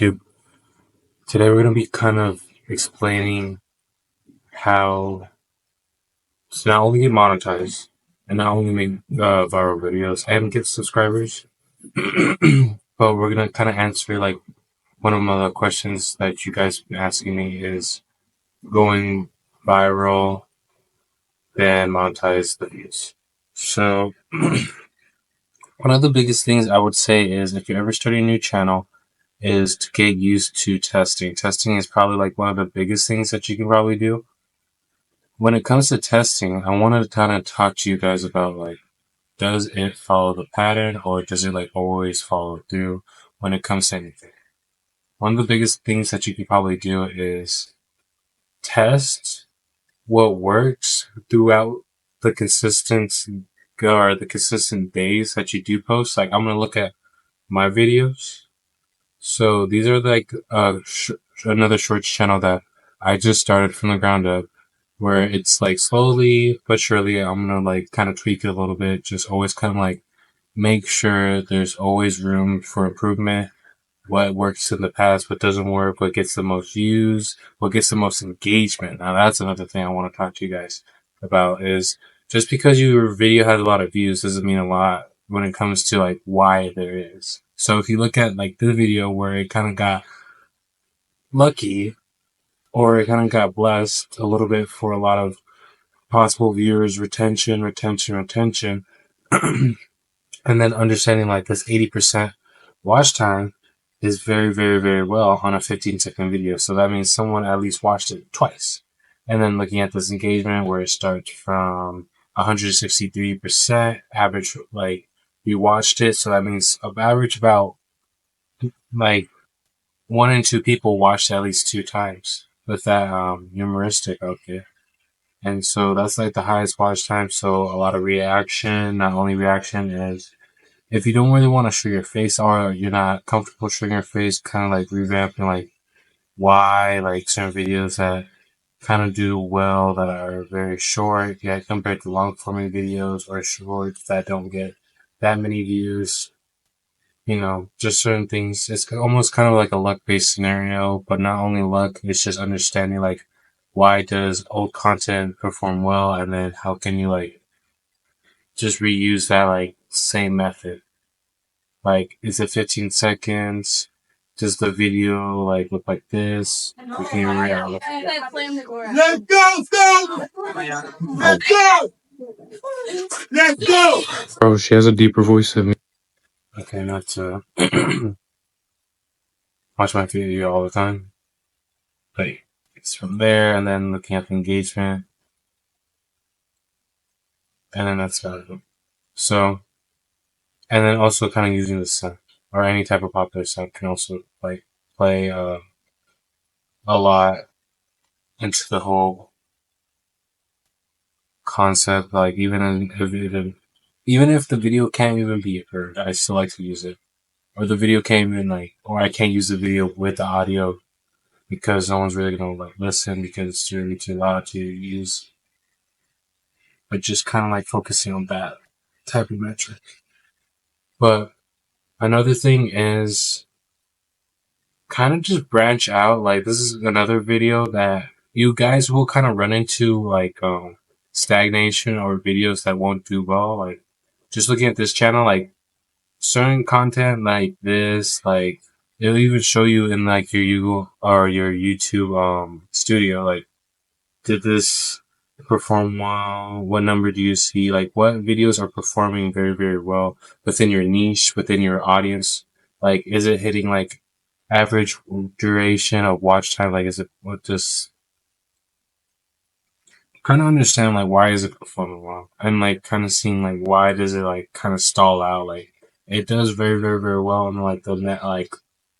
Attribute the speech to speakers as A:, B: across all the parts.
A: YouTube. Today we're going to be kind of explaining how to not only get monetized and not only make viral videos and get subscribers, but we're going to kind of answer like one of the questions that you guys been asking me is going viral, then monetize the views. So one of the biggest things I would say is if you're ever starting a new channel is to get used to testing. Testing is probably like one of the biggest things that you can probably do. When it comes to testing, I wanted to kind of talk to you guys about like, does it follow the pattern or does it like always follow through when it comes to anything? One of the biggest things that you can probably do is test what works throughout the consistent days that you do post. Like I'm going to look at my videos. So these are like another shorts channel that I just started from the ground up, where it's like slowly but surely I'm gonna like kind of tweak it a little bit, just always kind of like make sure there's always room for improvement. What works in the past, what doesn't work, what gets the most views, what gets the most engagement. Now that's another thing I want to talk to you guys about is just because your video has a lot of views doesn't mean a lot when it comes to like why there is. So if you look at like the video where it kind of got lucky or it kind of got blessed a little bit for a lot of possible viewers, retention, and then understanding like this 80% watch time is very, very, very well on a 15-second video. So that means someone at least watched it twice. And then looking at this engagement where it starts from 163% average, like you watched it. So that means average about like 1 in 2 people watched it at least 2 times with that humoristic outfit. And so that's like the highest watch time. So a lot of reaction, not only reaction is if you don't really want to show your face or you're not comfortable showing your face, kind of like revamping like why like certain videos that kind of do well that are very short, yeah, compared to long form videos or shorts that don't get that many views. You know, just certain things. It's almost kind of like a luck-based scenario, but not only luck, it's just understanding like why does old content perform well, and then how can you like just reuse that like same method. Like, is it 15 seconds? Does the video like look like this? We can react. Let's go, go! Let's go! Let's go! Bro, she has a deeper voice than me. Okay, not to watch my video all the time. Like, it's from there, and then looking at the engagement, and then that's about it. So, and then also kind of using the sound or any type of popular sound can also like play a lot into the whole concept. Like even if the video can't even be heard, I still like to use it. Or the video can't even like, or I can't use the video with the audio because no one's really gonna like listen because it's really too loud to use. But just kind of like focusing on that type of metric. But another thing is kind of just branch out. Like this is another video that you guys will kind of run into like stagnation or videos that won't do well. Like just looking at this channel, like certain content like this, like it'll even show you in like your Google or your YouTube studio, like did this perform well? What number do you see? Like what videos are performing very, very well within your niche, within your audience? Like is it hitting like average duration of watch time? Like is it what just kind of understand like why is it performing well? And like kind of seeing like why does it like kind of stall out? Like it does very, very, very well in like the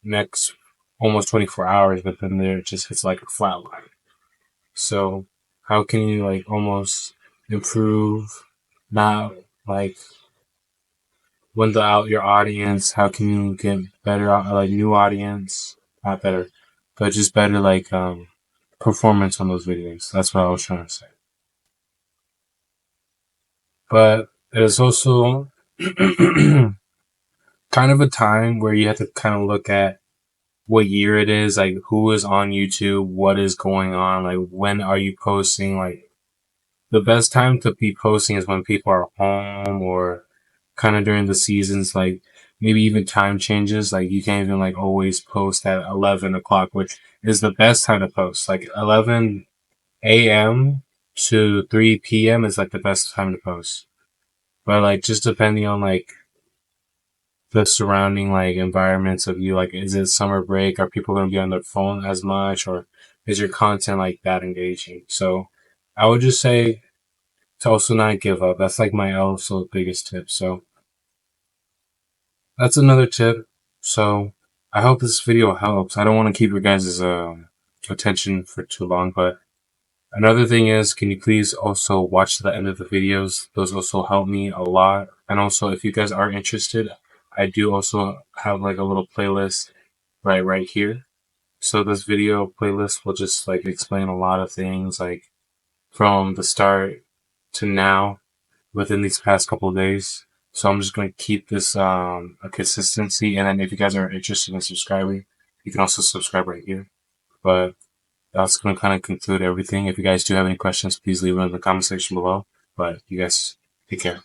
A: next almost 24 hours, but then there it just hits like a flat line. So how can you like almost improve not like when the out your audience, how can you get better like new audience? Not better, but just better like performance on those videos. That's what I was trying to say. But it's also kind of a time where you have to kind of look at what year it is, like who is on YouTube, what is going on, like when are you posting. Like the best time to be posting is when people are home or kind of during the seasons, like maybe even time changes. Like you can't even like always post at 11 o'clock, which is the best time to post. Like 11 a.m. to 3 p.m. is like the best time to post. But like just depending on like the surrounding like environments of you, like is it summer break? Are people going to be on their phone as much, or is your content like that engaging? So I would just say to also not give up. That's like my also biggest tip. So that's another tip. So I hope this video helps. I don't want to keep your guys' attention for too long, but another thing is, can you please also watch the end of the videos? Those also help me a lot. And also, if you guys are interested, I do also have like a little playlist right here. So this video playlist will just like explain a lot of things, like from the start to now within these past couple of days. So I'm just going to keep this a consistency. And then if you guys are interested in subscribing, you can also subscribe right here. But that's going to kind of conclude everything. If you guys do have any questions, please leave them in the comment section below. But you guys take care.